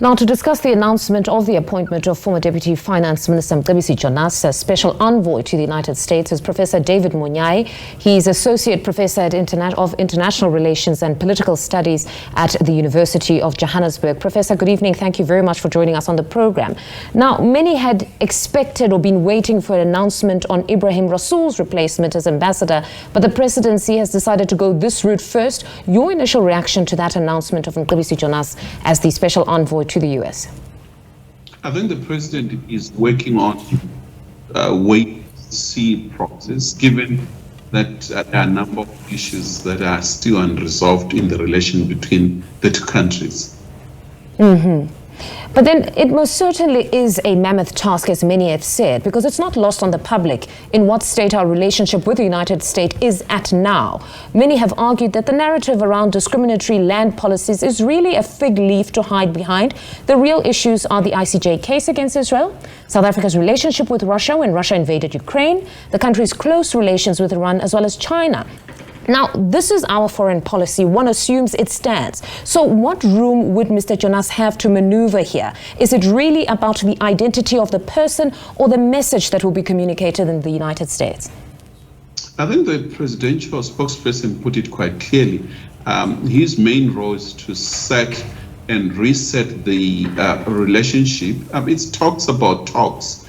Now, to discuss the announcement of the appointment of former Deputy Finance Minister Mcebisi Jonas as Special Envoy to the United States is Professor David Monyae. He's Associate Professor of International Relations and Political Studies at the University of Johannesburg. Professor, good evening. Thank you very much for joining us on the program. Now, many had expected or been waiting for an announcement on Ibrahim Rasool's replacement as ambassador, but the presidency has decided to go this route first. Your initial reaction to that announcement of Mcebisi Jonas as the Special Envoy to the U.S.? I think the president is working on wait-see process, given that there are a number of issues that are still unresolved in the relation between the two countries. But then it most certainly is a mammoth task, as many have said, because it's not lost on the public in what state our relationship with the United States is at now. Many have argued that the narrative around discriminatory land policies is really a fig leaf to hide behind. The real issues are the ICJ case against Israel, South Africa's relationship with Russia when Russia invaded Ukraine, the country's close relations with Iran, as well as China. Now, this is our foreign policy. One assumes it stands. So what room would Mr. Jonas have to maneuver here? Is it really about the identity of the person or the message that will be communicated in the United States? I think the presidential spokesperson put it quite clearly. His main role is to set and reset the relationship. It talks about talks,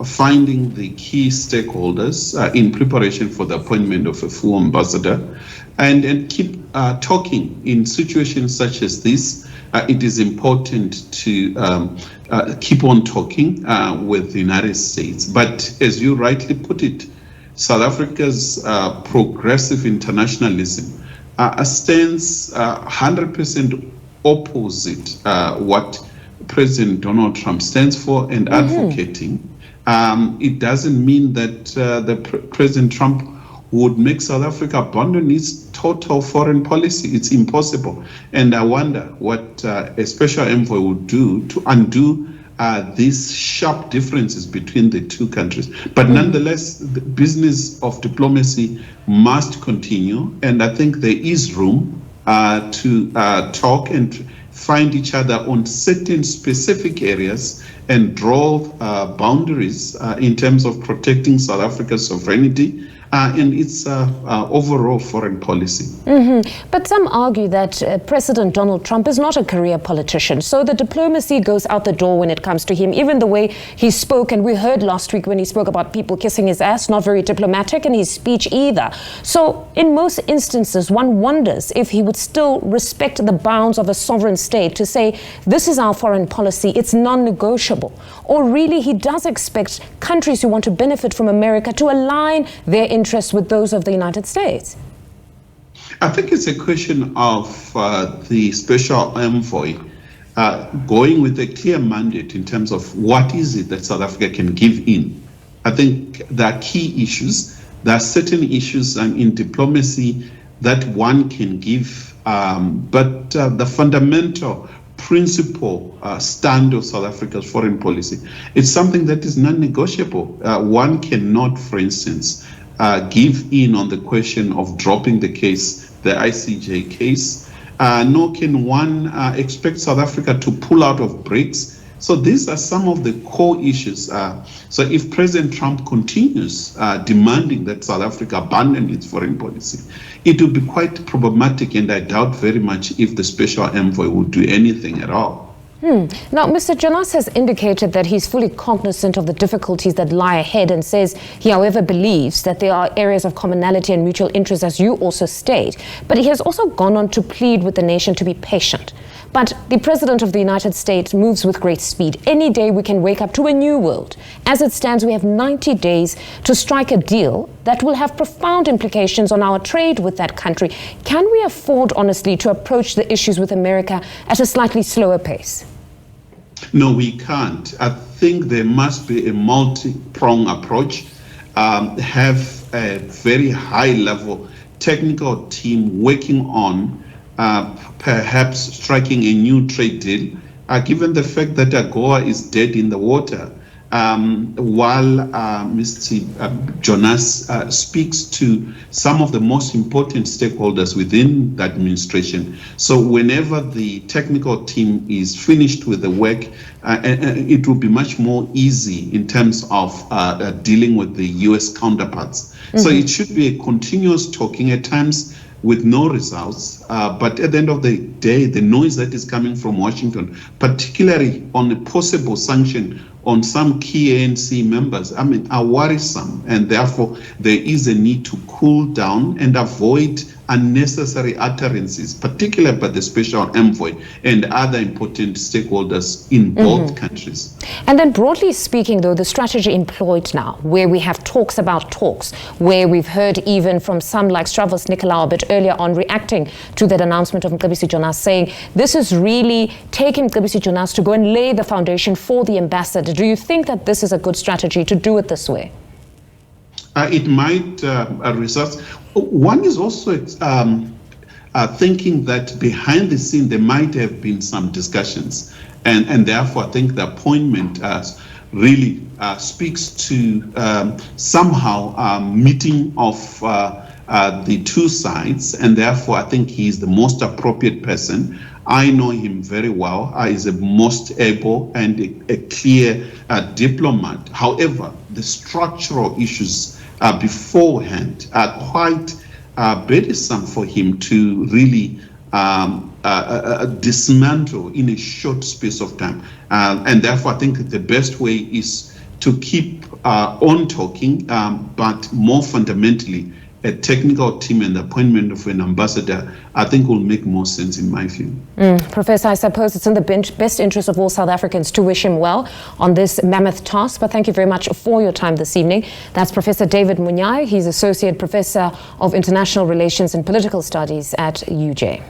finding the key stakeholders in preparation for the appointment of a full ambassador, and keep talking. In situations such as this, it is important to keep on talking with the United States. But as you rightly put it, South Africa's progressive internationalism stands 100% opposite what President Donald Trump stands for and advocating. It doesn't mean that President Trump would make South Africa abandon its total foreign policy. It's impossible. And I wonder what a special envoy would do to undo these sharp differences between the two countries. But nonetheless, the business of diplomacy must continue. And I think there is room to talk and find each other on certain specific areas and draw boundaries in terms of protecting South Africa's sovereignty and its overall foreign policy. But some argue that President Donald Trump is not a career politician, so the diplomacy goes out the door when it comes to him. Even the way he spoke, and we heard last week when he spoke about people kissing his ass, not very diplomatic in his speech either. So in most instances, one wonders if he would still respect the bounds of a sovereign state to say, this is our foreign policy, it's non-negotiable. Or really he does expect countries who want to benefit from America to align their interests with those of the United States. I think it's a question of the special envoy going with a clear mandate in terms of what is it that South Africa can give in. I think there are key issues. There are certain issues in diplomacy that one can give, but the fundamental principle stand of South Africa's foreign policy, it's something that is non-negotiable. One cannot, for instance, give in on the question of dropping the case, the ICJ case, nor can one expect South Africa to pull out of BRICS. So these are some of the core issues. So if President Trump continues demanding that South Africa abandon its foreign policy, it will be quite problematic, and I doubt very much if the special envoy will do anything at all. Now, Mr. Jonas has indicated that he's fully cognizant of the difficulties that lie ahead and says he, however, believes that there are areas of commonality and mutual interest, as you also state. But he has also gone on to plead with the nation to be patient. But the President of the United States moves with great speed. Any day we can wake up to a new world. As it stands, we have 90 days to strike a deal that will have profound implications on our trade with that country. Can we afford, honestly, to approach the issues with America at a slightly slower pace? No, we can't. I think there must be a multi-pronged approach, have a very high-level technical team working on perhaps striking a new trade deal, given the fact that AGOA is dead in the water. while Mr. Jonas speaks to some of the most important stakeholders within the administration. So whenever the technical team is finished with the work, it will be much more easy in terms of dealing with the US counterparts. So it should be a continuous talking, at times with no results, but at the end of the day, the noise that is coming from Washington, particularly on a possible sanction on some key ANC members, are worrisome, and therefore there is a need to cool down and avoid unnecessary utterances, particularly by the special envoy and other important stakeholders in both countries. And then broadly speaking, though, the strategy employed now, where we have talks about talks, where we've heard even from some like Stravos Nicolau a bit earlier on reacting to that announcement of Mcebisi Jonas, saying this is really taking Mcebisi Jonas to go and lay the foundation for the ambassador. Do you think that this is a good strategy to do it this way? It might result. One is also thinking that behind the scene there might have been some discussions, and therefore I think the appointment really speaks to somehow meeting of the two sides, and therefore I think he is the most appropriate person. I know him very well. He is the most able and a clear diplomat. However, the structural issues beforehand are quite burdensome for him to really dismantle in a short space of time. And therefore, I think the best way is to keep on talking, but more fundamentally, a technical team and the appointment of an ambassador, I think will make more sense in my view. Professor, I suppose it's in the best interest of all South Africans to wish him well on this mammoth task, but thank you very much for your time this evening. That's Professor David Monyae. He's Associate Professor of International Relations and Political Studies at UJ.